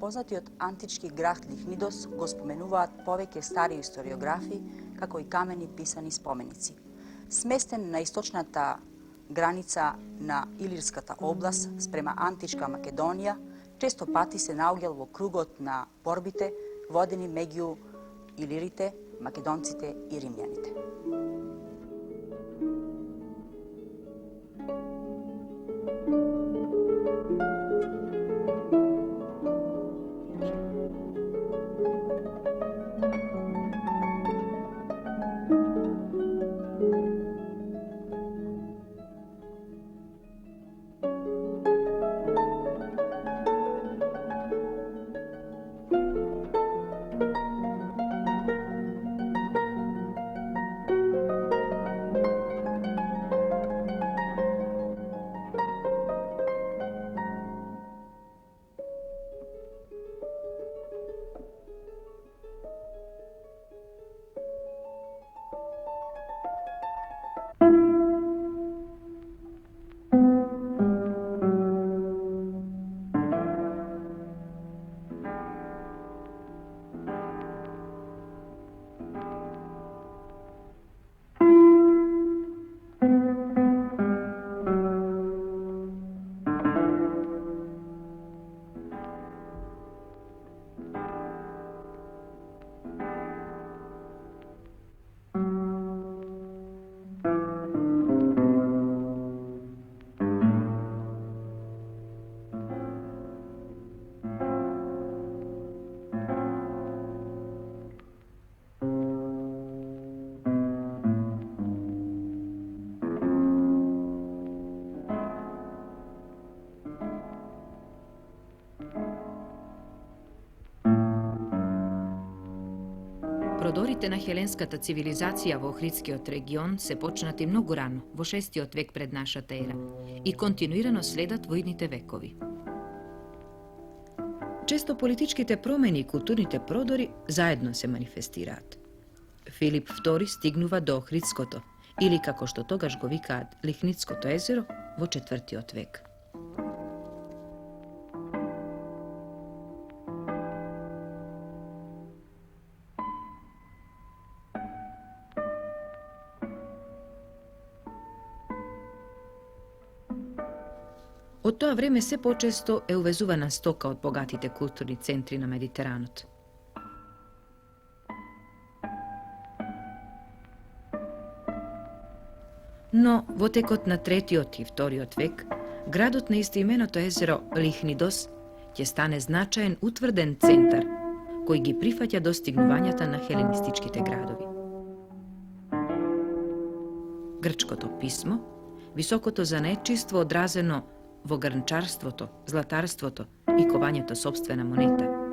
Познатиот антички град Лихнидос го споменуваат повеќе стари историографи, како и камени писани споменици. Сместен на источната граница на Илирската област спрема античка Македонија, често пати се наоѓал во кругот на борбите водени меѓу илирите, македонците и римјаните. Продорите на хеленската цивилизација во Охридскиот регион се почнати многу рано, во 6 век пред нашата ера, и континуирано следат во идните векови. Често политичките промени и културните продори заедно се манифестираат. Филип II стигнува до Охридското, или како што тогаш го викаат Лихнидското езеро, во 4 век. Од тоа време се почесто е увезувана стока од богатите културни центри на Медитеранот. Но во текот на 3 и 2 век, градот на истоименото езеро Лихнидос ќе стане значаен утврден центар кој ги прифаќа достигнувањата на хеленистичките градови. Грчкото писмо, високото занечиство одразено во грнчарството, златарството и кованјето сопствена монета.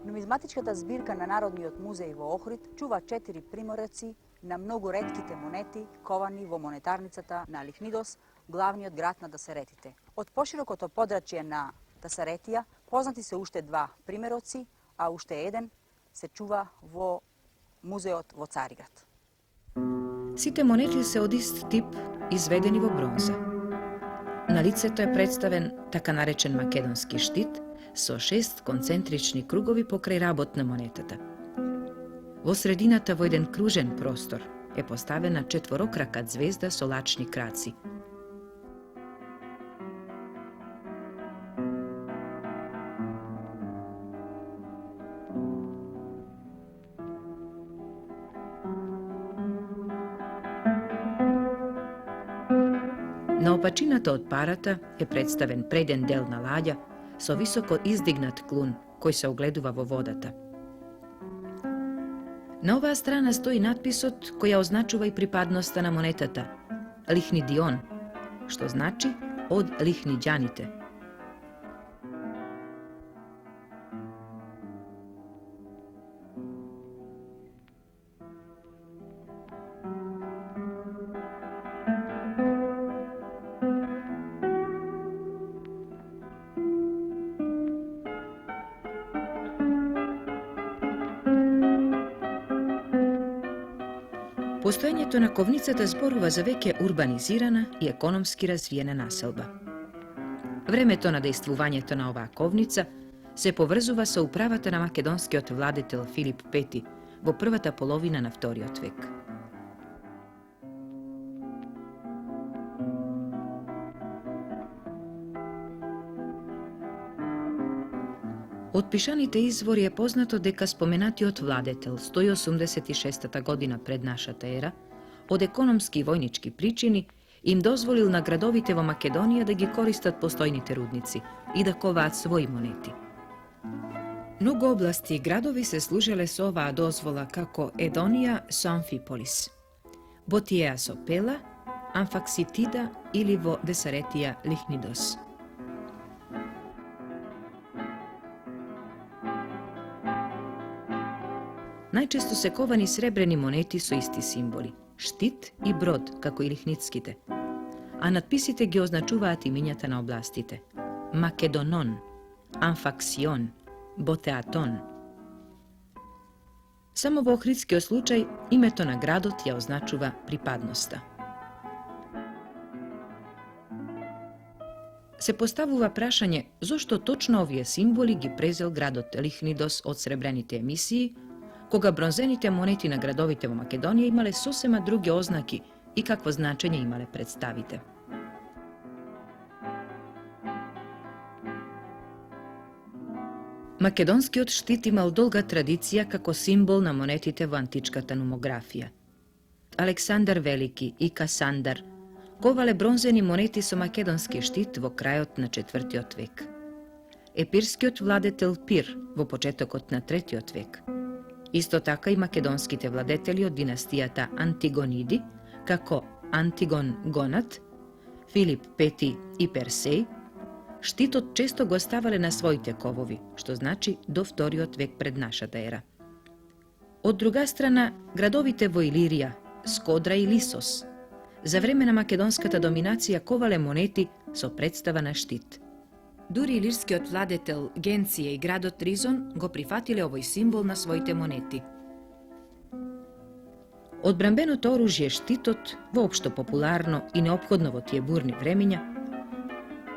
Нумизматичката збирка на Народниот музеј во Охрид чува 4 примораци на многу ретките монети ковани во монетарницата на Лихнидос, главниот град на Дасаретите. Од поширокото подрачје на Дасаретија познати се уште 2 примероци, а уште еден се чува во музеот во Цариград. Сите монети се од ист тип, изведени во бронза. На лицето е представен така наречен македонски штит со 6 концентрични кругови покрај работ на монетата. Во средината во еден кружен простор е поставена четворокрака звезда со лачни краци. Naopačiната od parata je predstaven preden delna lađa so visoko izdignat klun koji se ogleduva vo vodata. Na ova strana stoji natpisot koja označuva i pripadnosta na monetata, Lihnidion, što znači od Lihniđanite. Postojanje tonakovnicата зборува за веќе урбанизирана и економски развиена населба. Времето на дејствувањето на оваа ковница се поврзува со управата на македонскиот владетел Филип V во првата половина на вториот век. Од пишаните извори е познато дека споменатиот владетел 186 година пред нашата ера, од економски и војнички причини, им дозволил на градовите во Македонија да ги користат постојните рудници и да коваат своји монети. Многу области и градови се служеле со оваа дозвола како Едонија со Амфиполис, Ботиеа со Пела, Амфакситида или во Десаретија Лихнидос. Најчесто се ковани сребрени монети со исти символи, штит и брод, како и лихницките, а надписите ги означуваат имињата на областите: Македонон, Амфаксион, Ботеатон. Само во Охридскиот случај името на градот ја означува припадноста. Се поставува прашање зошто точно овие символи ги презел градот Лихнидос од сребрените емисии, кога бронзените монети на градовите во Македонија имале сосема други ознаки и какво значење имале представите. Македонскиот штит имал долга традиција како символ на монетите во античката номографија. Александар Велики и Касандар ковале бронзени монети со македонски штит во крајот на 4 век. Епирскиот владетел Пир во почетокот на 3 век. Исто така и македонските владетели од династијата Антигониди, како Антигон Гонат, Филип V и Персеј, штитот често го ставале на своите ковови, што значи до 2 век пред нашата ера. Од друга страна, градовите во Илирија, Скодра и Лисос, за време на македонската доминација ковале монети со представа на штит. Дури илирскиот владетел Генција и градот Ризон го прифатиле овој символ на своите монети. Одбранбеното оружје штитот, воопшто популарно и неопходно во тие бурни времиња,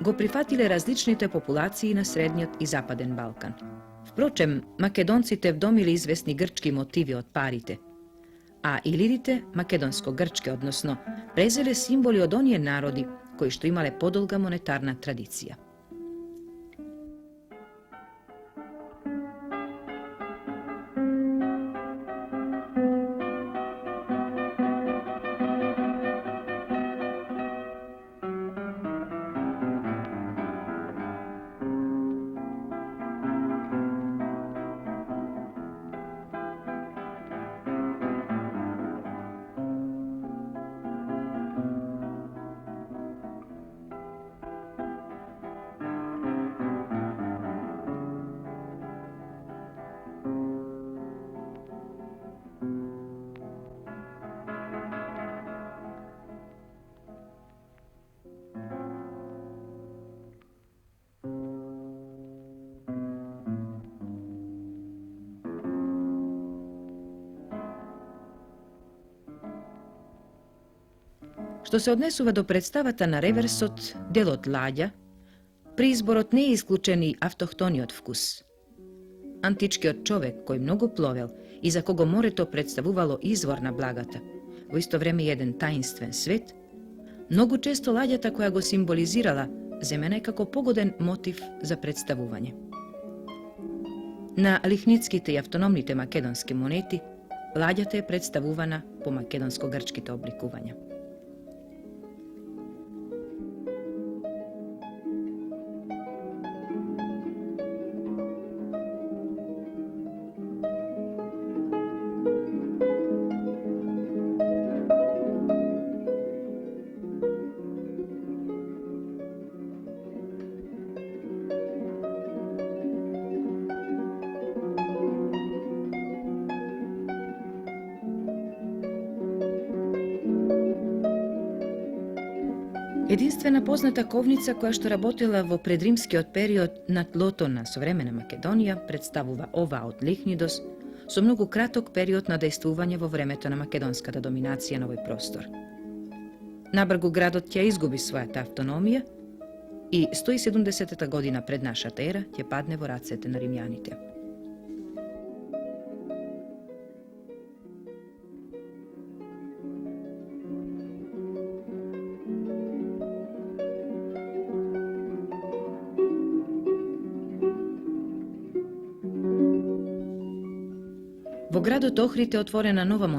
го прифатиле различните популации на Средниот и Западен Балкан. Впрочем, македонците вдомиле известни грчки мотиви од парите, а илирите, македонско-грчке, односно, презеле символи од оние народи кои што имале подолга монетарна традиција. Што се однесува до представата на реверсот, делот лаѓа, при изборот не е исклучен и автохтониот вкус. Античкиот човек кој многу пловел и за кого морето представувало извор на благата, во исто време еден таинствен свет, многу често лаѓата која го символизирала земена е како погоден мотив за представување. На лихницките и автономните македонски монети, лаѓата е представувана по македонско-грчките обликувања. Единствена позната ковница која што работела во предримскиот период на тлото на современа Македонија представува оваа од Лихнидос со многу краток период на дејствување во времето на македонската доминација на овој простор. Набргу градот ќе изгуби својата автономија и 170 година пред нашата ера ќе падне во рацете на римјаните. Во градот Охрид е отворена нова